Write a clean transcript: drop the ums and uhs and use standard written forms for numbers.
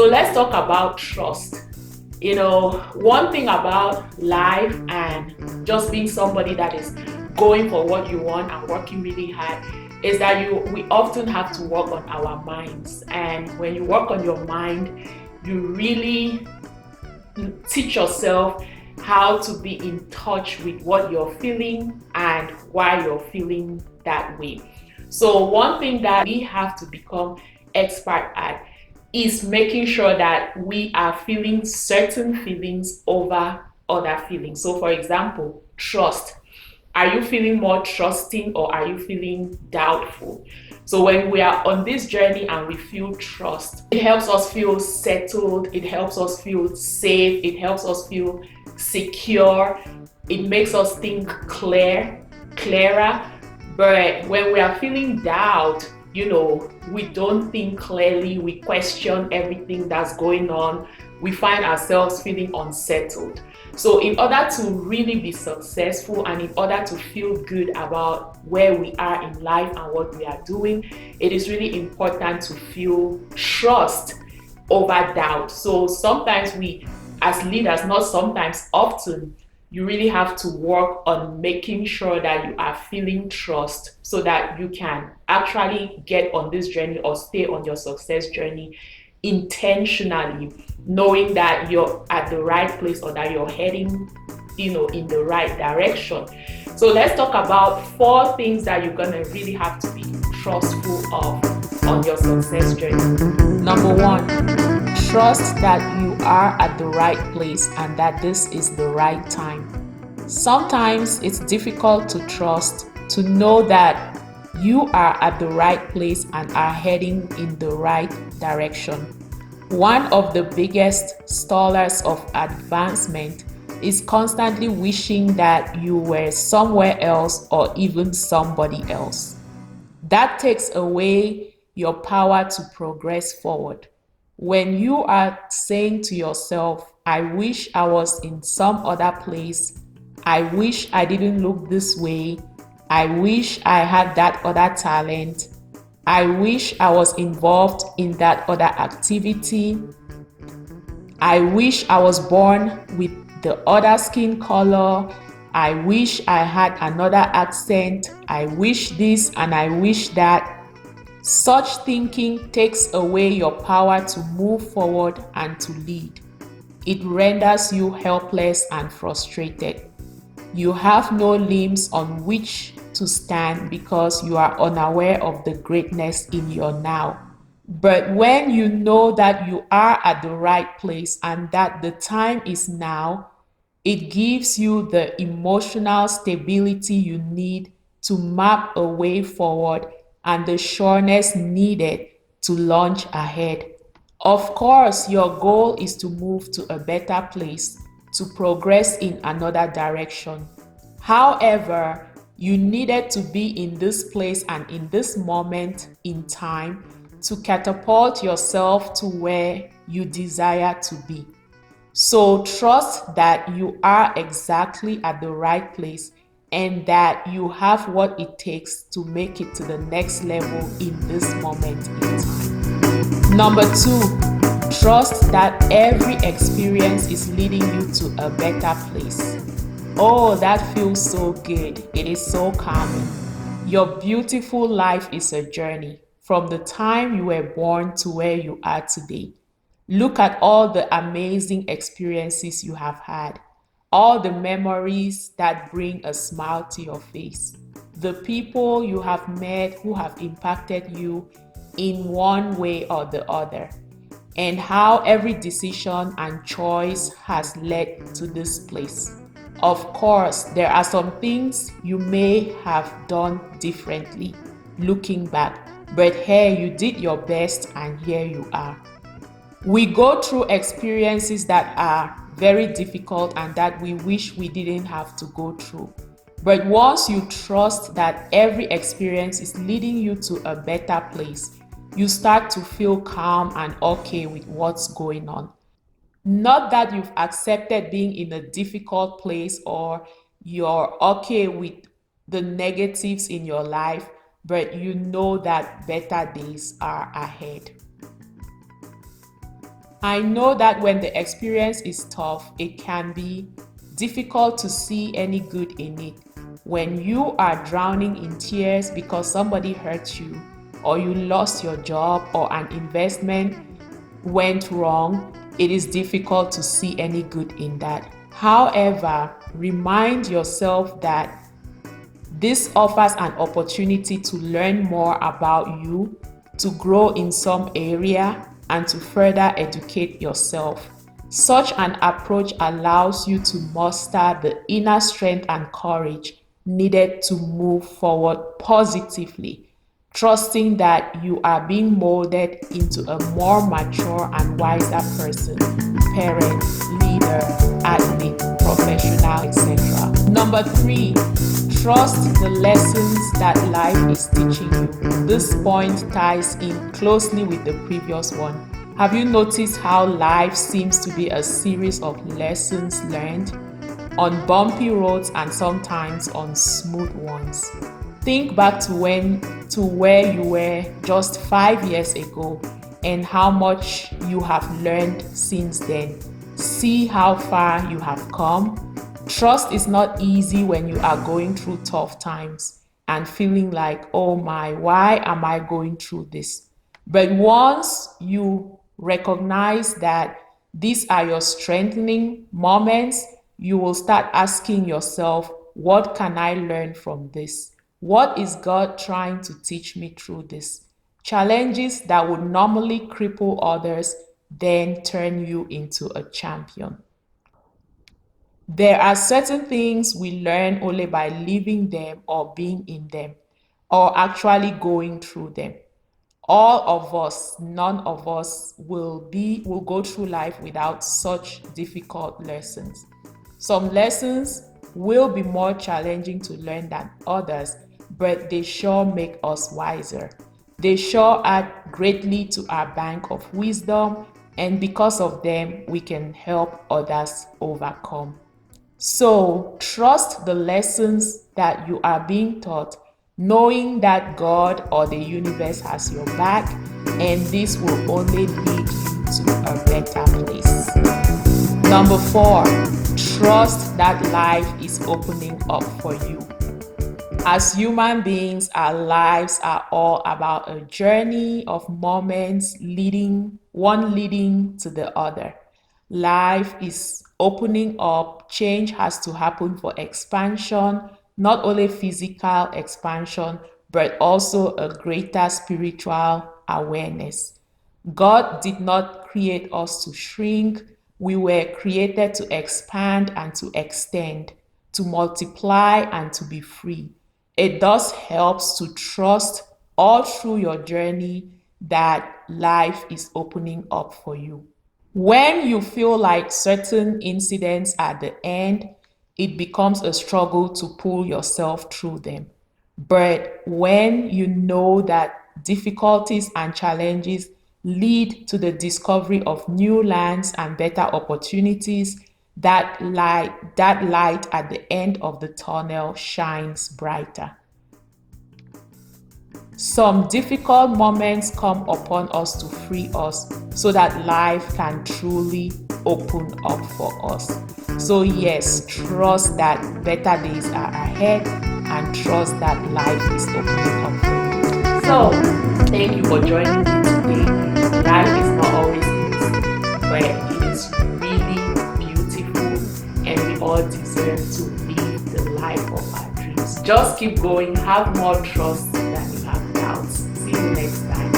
So let's talk about trust. One thing about life and just being somebody that is going for what you want and working really hard is that we often have to work on our minds. And when you work on your mind, you really teach yourself how to be in touch with what you're feeling and why you're feeling that way. So one thing that we have to become expert at is making sure that we are feeling certain feelings over other feelings. So for example, trust. Are you feeling more trusting or are you feeling doubtful? So when we are on this journey and we feel trust, it helps us feel settled, it helps us feel safe, it helps us feel secure, it makes us think clearer. But when we are feeling doubt, we don't think clearly, we question everything that's going on, we find ourselves feeling unsettled. So in order to really be successful and in order to feel good about where we are in life and what we are doing, it is really important to feel trust over doubt. So sometimes we, as leaders, not sometimes, often, you really have to work on making sure that you are feeling trust so that you can actually get on this journey or stay on your success journey intentionally, knowing that you're at the right place or that you're heading in the right direction. So let's talk about 4 things that you're gonna really have to be trustful of on your success journey. Number 1, trust that you are at the right place and that this is the right time. Sometimes it's difficult to trust, to know that you are at the right place and are heading in the right direction. One of the biggest stallers of advancement is constantly wishing that you were somewhere else or even somebody else. That takes away your power to progress forward. When you are saying to yourself, I wish I was in some other place, I wish I didn't look this way, I wish I had that other talent, I wish I was involved in that other activity, I wish I was born with the other skin color, I wish I had another accent, I wish this and I wish that. Such thinking takes away your power to move forward and to lead. It renders you helpless and frustrated. You have no limbs on which to stand because you are unaware of the greatness in your now. But when you know that you are at the right place and that the time is now, it gives you the emotional stability you need to map a way forward and the sureness needed to launch ahead. Of course, your goal is to move to a better place, to progress in another direction. However, you needed to be in this place and in this moment in time to catapult yourself to where you desire to be. So trust that you are exactly at the right place and that you have what it takes to make it to the next level in this moment in time. Number 2, trust that every experience is leading you to a better place. Oh, that feels so good. It is so calming. Your beautiful life is a journey from the time you were born to where you are today. Look at all the amazing experiences you have had, all the memories that bring a smile to your face, the people you have met who have impacted you in one way or the other, and how every decision and choice has led to this place. Of course, there are some things you may have done differently looking back, but hey, you did your best and here you are. We go through experiences that are very difficult and that we wish we didn't have to go through. But once you trust that every experience is leading you to a better place, you start to feel calm and okay with what's going on. Not that you've accepted being in a difficult place or you're okay with the negatives in your life, but you know that better days are ahead. I know that when the experience is tough, it can be difficult to see any good in it. When you are drowning in tears because somebody hurt you, or you lost your job, or an investment went wrong, it is difficult to see any good in that. However, remind yourself that this offers an opportunity to learn more about you, to grow in some area, and to further educate yourself. Such an approach allows you to muster the inner strength and courage needed to move forward positively, trusting that you are being molded into a more mature and wiser person, parent, leader, athlete, professional, etc. Number three, trust the lessons that life is teaching you. This point ties in closely with the previous one. Have you noticed how life seems to be a series of lessons learned on bumpy roads and sometimes on smooth ones? Think back to where you were just 5 years ago and how much you have learned since then. See how far you have come. Trust is not easy when you are going through tough times and feeling like, oh my, why am I going through this? But once you recognize that these are your strengthening moments, you will start asking yourself, what can I learn from this? What is God trying to teach me through this? Challenges that would normally cripple others then turn you into a champion. There are certain things we learn only by living them or being in them or actually going through them. All of us, none of us will go through life without such difficult lessons. Some lessons will be more challenging to learn than others, but they sure make us wiser. They sure add greatly to our bank of wisdom, and because of them, we can help others overcome. So trust the lessons that you are being taught, knowing that God or the universe has your back, and this will only lead you to a better place. Number four, trust that life is opening up for you. As human beings, our lives are all about a journey of moments leading to the other. Life is opening up. Change has to happen for expansion, not only physical expansion, but also a greater spiritual awareness. God did not create us to shrink. We were created to expand and to extend, to multiply and to be free. It thus helps to trust all through your journey that life is opening up for you. When you feel like certain incidents at the end, it becomes a struggle to pull yourself through them. But when you know that difficulties and challenges lead to the discovery of new lands and better opportunities, that light at the end of the tunnel shines brighter. Some difficult moments come upon us to free us so that life can truly open up for us. So, yes, trust that better days are ahead and trust that life is opening up for you. So, thank you for joining me today. Life is not always easy, but it is really beautiful, and we all deserve to live the life of our dreams. Just keep going, have more trust than you have doubts. See you next time.